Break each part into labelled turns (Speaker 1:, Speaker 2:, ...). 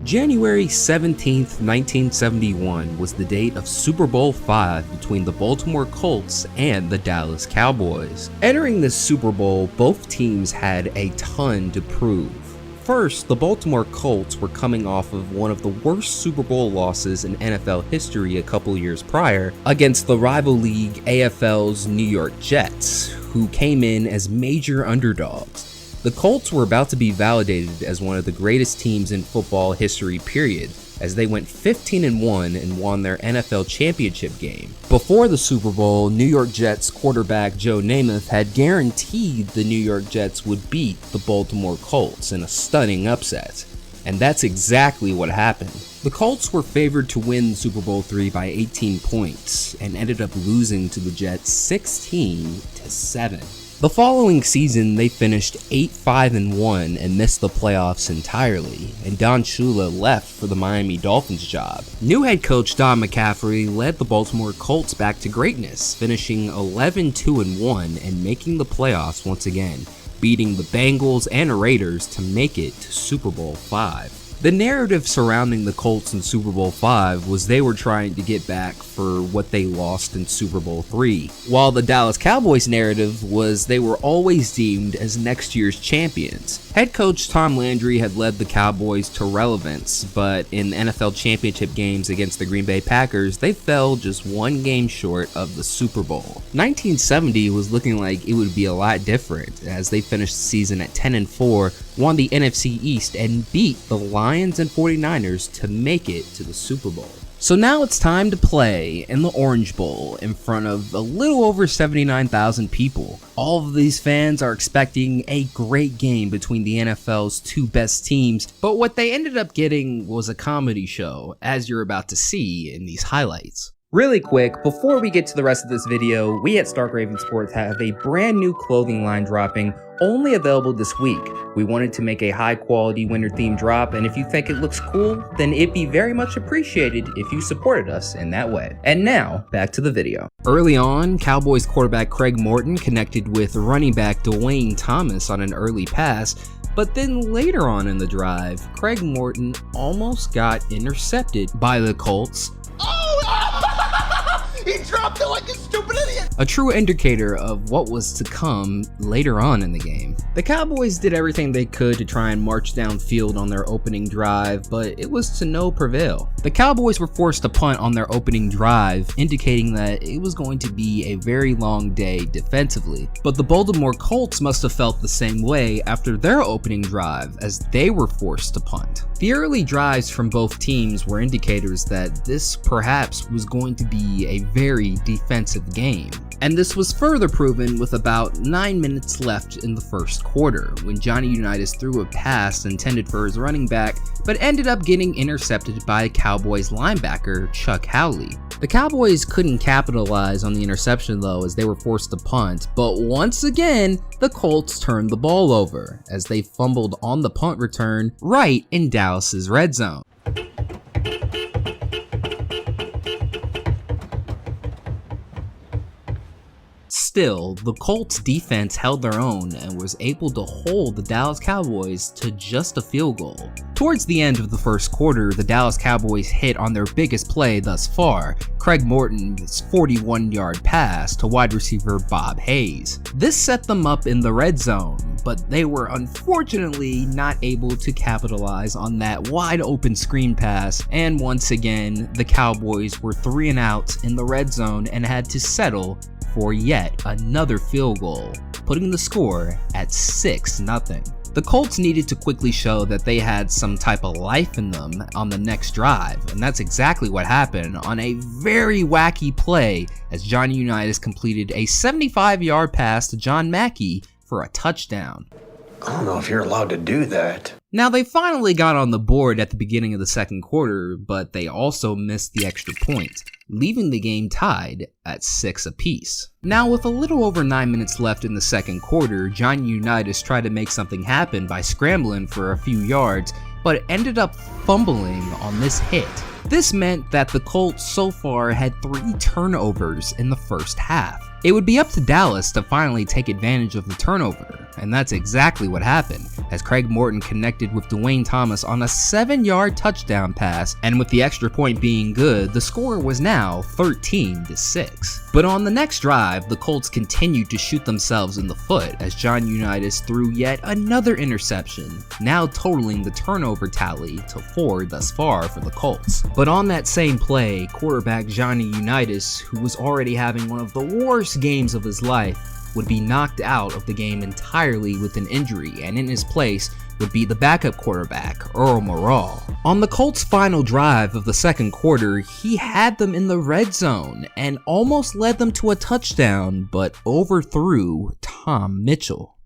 Speaker 1: January 17th, 1971 was the date of Super Bowl V between the Baltimore Colts and the Dallas Cowboys. Entering this Super Bowl, both teams had a ton to prove. First, the Baltimore Colts were coming off of one of the worst Super Bowl losses in NFL history a couple years prior against the rival league AFL's New York Jets, who came in as major underdogs. The Colts were about to be validated as one of the greatest teams in football history, period, as they went 15-1 and won their NFL championship game. Before the Super Bowl, New York Jets quarterback Joe Namath had guaranteed the New York Jets would beat the Baltimore Colts in a stunning upset. And that's exactly what happened. The Colts were favored to win Super Bowl III by 18 points and ended up losing to the Jets 16-7. The following season, they finished 8-5-1 and missed the playoffs entirely, and Don Shula left for the Miami Dolphins job. New head coach Don McCaffrey led the Baltimore Colts back to greatness, finishing 11-2-1 and making the playoffs once again, beating the Bengals and Raiders to make it to Super Bowl V. The narrative surrounding the Colts in Super Bowl V was they were trying to get back for what they lost in Super Bowl III, while the Dallas Cowboys narrative was they were always deemed as next year's champions. Head coach Tom Landry had led the Cowboys to relevance, but in NFL championship games against the Green Bay Packers, they fell just one game short of the Super Bowl. 1970 was looking like it would be a lot different, as they finished the season at 10-4, won the NFC East, and beat the Lions and 49ers to make it to the Super Bowl. So now it's time to play in the Orange Bowl in front of a little over 79,000 people. All of these fans are expecting a great game between the NFL's two best teams, but what they ended up getting was a comedy show, as you're about to see in these highlights. Really quick, before we get to the rest of this video, we at Raving Sports have a brand new clothing line dropping, only available this week. We wanted to make a high quality winter themed drop, and if you think it looks cool, then it'd be very much appreciated if you supported us in that way. And now, back to the video. Early on, Cowboys quarterback Craig Morton connected with running back Dwayne Thomas on an early pass, but then later on in the drive, Craig Morton almost got intercepted by the Colts.
Speaker 2: He dropped it like a stupid idiot!
Speaker 1: A true indicator of what was to come later on in the game. The Cowboys did everything they could to try and march downfield on their opening drive, but it was to no prevail. The Cowboys were forced to punt on their opening drive, indicating that it was going to be a very long day defensively. But the Baltimore Colts must have felt the same way after their opening drive, as they were forced to punt. The early drives from both teams were indicators that this perhaps was going to be a very defensive game. And this was further proven with about 9 minutes left in the first quarter, when Johnny Unitas threw a pass intended for his running back, but ended up getting intercepted by Cowboys linebacker Chuck Howley. The Cowboys couldn't capitalize on the interception though, as they were forced to punt, but once again, the Colts turned the ball over, as they fumbled on the punt return right in Dallas's red zone. Still, the Colts defense held their own and was able to hold the Dallas Cowboys to just a field goal. Towards the end of the first quarter, the Dallas Cowboys hit on their biggest play thus far, Craig Morton's 41-yard pass to wide receiver Bob Hayes. This set them up in the red zone, but they were unfortunately not able to capitalize on that wide open screen pass, and once again, the Cowboys were 3 and out in the red zone and had to settle for yet another field goal, putting the score at 6-0. The Colts needed to quickly show that they had some type of life in them on the next drive, and that's exactly what happened on a very wacky play as Johnny Unitas completed a 75-yard pass to John Mackey for a touchdown.
Speaker 2: I don't know if you're allowed to do that.
Speaker 1: Now, they finally got on the board at the beginning of the second quarter, but they also missed the extra point, leaving the game tied at 6 apiece. Now, with a little over 9 minutes left in the second quarter, Johnny Unitas tried to make something happen by scrambling for a few yards, but ended up fumbling on this hit. This meant that the Colts so far had 3 turnovers in the first half. It would be up to Dallas to finally take advantage of the turnover, and that's exactly what happened, as Craig Morton connected with Dwayne Thomas on a 7-yard touchdown pass, and with the extra point being good, the score was now 13-6. But on the next drive, the Colts continued to shoot themselves in the foot as John Unitas threw yet another interception, now totaling the turnover tally to 4 thus far for the Colts. But on that same play, quarterback Johnny Unitas, who was already having one of the worst games of his life, would be knocked out of the game entirely with an injury, and in his place would be the backup quarterback, Earl Morrall. On the Colts' final drive of the second quarter, he had them in the red zone and almost led them to a touchdown, but overthrew Tom Mitchell.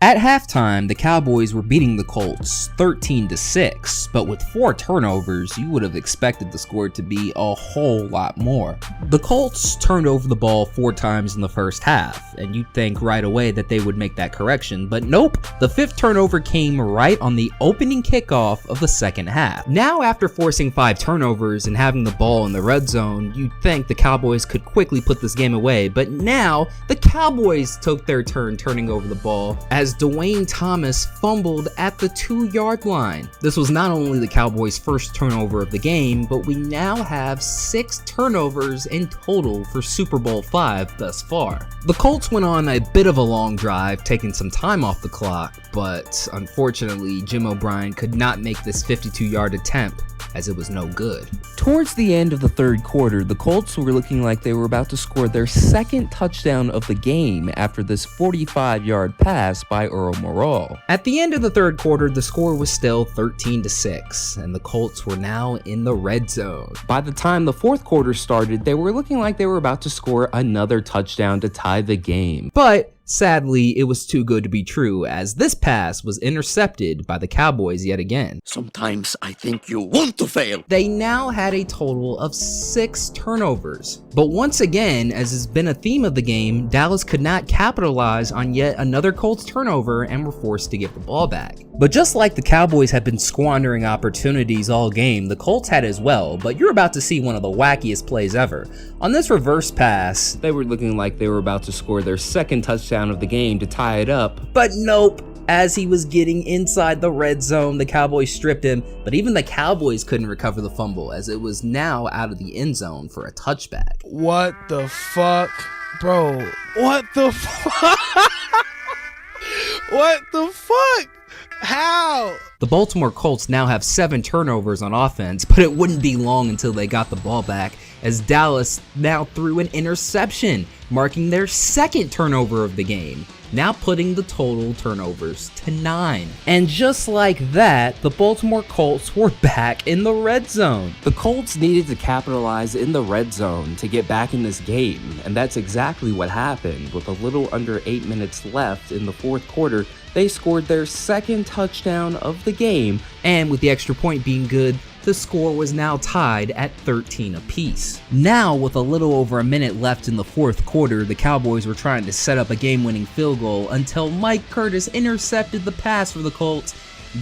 Speaker 1: At halftime, the Cowboys were beating the Colts 13-6, but with 4 turnovers, you would have expected the score to be a whole lot more. The Colts turned over the ball 4 times in the first half, and you'd think right away that they would make that correction, but nope, the 5th turnover came right on the opening kickoff of the second half. Now, after forcing 5 turnovers and having the ball in the red zone, you'd think the Cowboys could quickly put this game away, but now the Cowboys took their turn turning over the ball as Dwayne Thomas fumbled at the 2-yard line. This was not only the Cowboys' first turnover of the game, but we now have 6 turnovers in total for Super Bowl V thus far. The Colts went on a bit of a long drive, taking some time off the clock, but unfortunately, Jim O'Brien could not make this 52-yard attempt, as it was no good. Towards the end of the third quarter, the Colts were looking like they were about to score their second touchdown of the game after this 45-yard pass by Earl Morrall. At the end of the third quarter, the score was still 13-6, and the Colts were now in the red zone. By the time the fourth quarter started, they were looking like they were about to score another touchdown to tie the game. But sadly, it was too good to be true, as this pass was intercepted by the Cowboys yet again.
Speaker 3: Sometimes I think you want to fail.
Speaker 1: They now had a total of 6 turnovers. But once again, as has been a theme of the game, Dallas could not capitalize on yet another Colts turnover and were forced to give the ball back. But just like the Cowboys had been squandering opportunities all game, the Colts had as well, but you're about to see one of the wackiest plays ever. On this reverse pass, they were looking like they were about to score their second touchdown of the game to tie it up, but nope. As he was getting inside the red zone, the Cowboys stripped him, but even the Cowboys couldn't recover the fumble as it was now out of the end zone for a touchback.
Speaker 4: What the fuck? Bro, what the fuck? What the fuck? How?
Speaker 1: The Baltimore Colts now have 7 turnovers on offense, but it wouldn't be long until they got the ball back, as Dallas now threw an interception, marking their second turnover of the game, now putting the total turnovers to 9. And just like that, the Baltimore Colts were back in the red zone. The Colts needed to capitalize in the red zone to get back in this game, and that's exactly what happened. With a little under 8 minutes left in the fourth quarter, they scored their second touchdown of the game, and with the extra point being good, the score was now tied at 13 apiece. Now, with a little over a minute left in the fourth quarter, the Cowboys were trying to set up a game-winning field goal until Mike Curtis intercepted the pass for the Colts,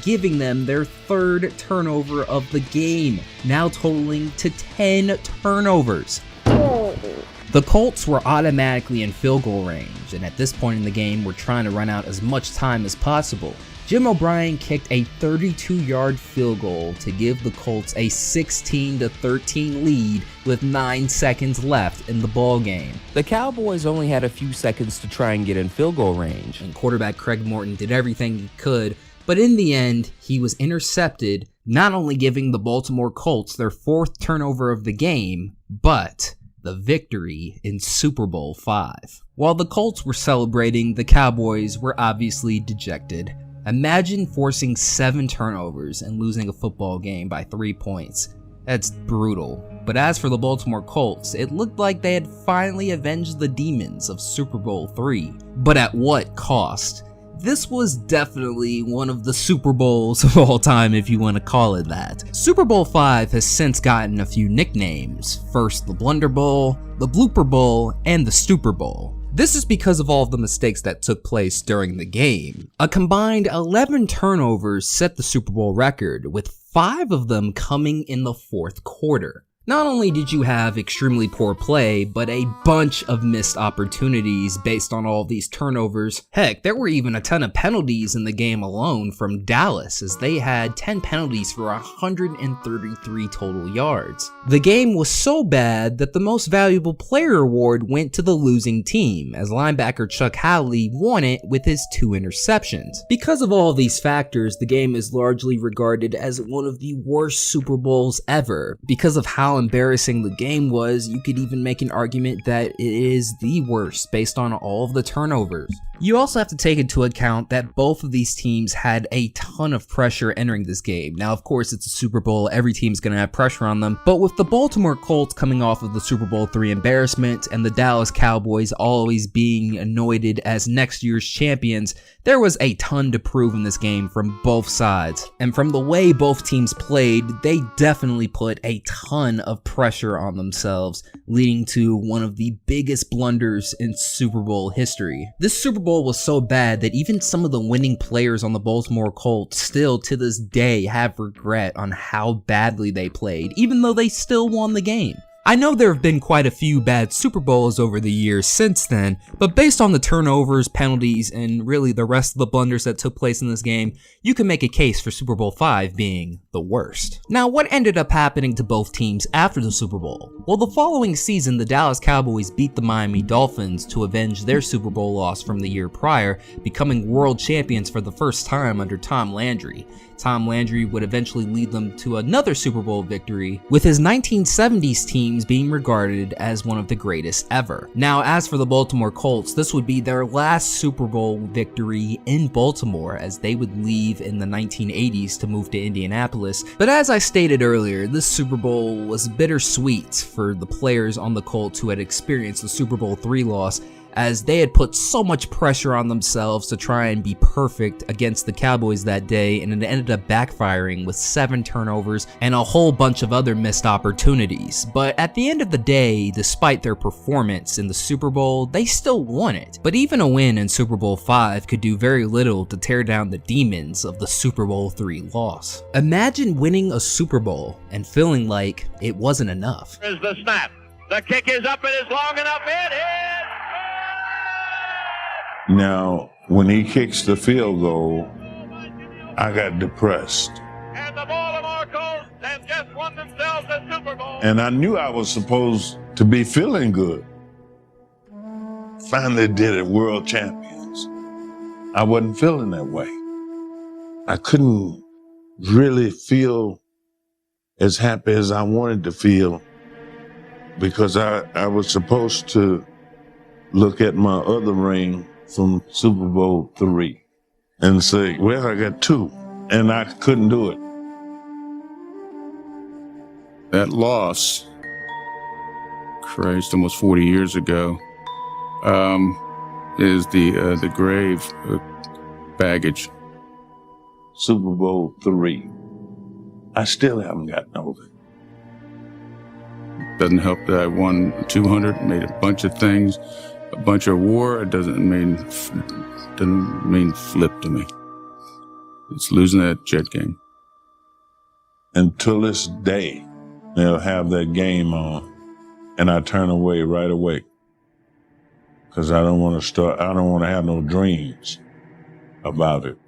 Speaker 1: giving them their 3rd turnover of the game, now totaling to 10 turnovers. The Colts were automatically in field goal range, and at this point in the game, were trying to run out as much time as possible. Jim O'Brien kicked a 32-yard field goal to give the Colts a 16-13 lead with 9 seconds left in the ball game. The Cowboys only had a few seconds to try and get in field goal range, and quarterback Craig Morton did everything he could, but in the end, he was intercepted, not only giving the Baltimore Colts their 4th turnover of the game, but the victory in Super Bowl V. While the Colts were celebrating, the Cowboys were obviously dejected. Imagine forcing 7 turnovers and losing a football game by 3 points. That's brutal. But as for the Baltimore Colts, it looked like they had finally avenged the demons of Super Bowl III. But at what cost? This was definitely one of the Super Bowls of all time, if you want to call it that. Super Bowl V has since gotten a few nicknames. First the Blunder Bowl, the Blooper Bowl, and the Stupor Bowl. This is because of all of the mistakes that took place during the game. A combined 11 turnovers set the Super Bowl record, with 5 of them coming in the fourth quarter. Not only did you have extremely poor play, but a bunch of missed opportunities based on all these turnovers. Heck, there were even a ton of penalties in the game alone from Dallas, as they had 10 penalties for 133 total yards. The game was so bad that the most valuable player award went to the losing team, as linebacker Chuck Howley won it with his 2 interceptions. Because of all these factors, the game is largely regarded as one of the worst Super Bowls ever. Because of how embarrassing the game was, you could even make an argument that it is the worst based on all of the turnovers. You also have to take into account that both of these teams had a ton of pressure entering this game. Now, of course, it's a Super Bowl, every team's gonna have pressure on them, but with the Baltimore Colts coming off of the Super Bowl III embarrassment and the Dallas Cowboys always being anointed as next year's champions, there was a ton to prove in this game from both sides. And from the way both teams played, they definitely put a ton of pressure on themselves, leading to one of the biggest blunders in Super Bowl history. This Super Bowl was so bad that even some of the winning players on the Baltimore Colts still to this day have regret on how badly they played, even though they still won the game. I know there have been quite a few bad Super Bowls over the years since then, but based on the turnovers, penalties, and really the rest of the blunders that took place in this game, you can make a case for Super Bowl V being the worst. Now, what ended up happening to both teams after the Super Bowl? Well, the following season, the Dallas Cowboys beat the Miami Dolphins to avenge their Super Bowl loss from the year prior, becoming world champions for the first time under Tom Landry. Tom Landry would eventually lead them to another Super Bowl victory, with his 1970s teams being regarded as one of the greatest ever. Now, as for the Baltimore Colts, this would be their last Super Bowl victory in Baltimore, as they would leave in the 1980s to move to Indianapolis. But as I stated earlier, this Super Bowl was bittersweet for the players on the Colts who had experienced the Super Bowl III loss, as they had put so much pressure on themselves to try and be perfect against the Cowboys that day, and it ended up backfiring with 7 turnovers and a whole bunch of other missed opportunities. But at the end of the day, despite their performance in the Super Bowl, they still won it. But even a win in Super Bowl V could do very little to tear down the demons of the Super Bowl III loss. Imagine winning a Super Bowl and feeling like it wasn't enough.
Speaker 5: Here's the snap. The kick is up, it is long enough, it is!
Speaker 6: Now, when he kicks the field goal, I got depressed.
Speaker 5: And the Baltimore Colts have just won themselves a Super Bowl.
Speaker 6: And I knew I was supposed to be feeling good. Finally did it, world champions. I wasn't feeling that way. I couldn't really feel as happy as I wanted to feel, because I was supposed to look at my other ring from Super Bowl III and say, well, I got 2, and I couldn't do it.
Speaker 7: That loss, Christ, almost 40 years ago, is the grave baggage.
Speaker 6: Super Bowl III. I still haven't gotten over it.
Speaker 7: Doesn't help that I won 200, made a bunch of things, a bunch of war. It doesn't mean flip to me. It's losing that Jet game.
Speaker 6: Until this day, they'll have that game on, and I turn away right away, because I don't want to have no dreams about it.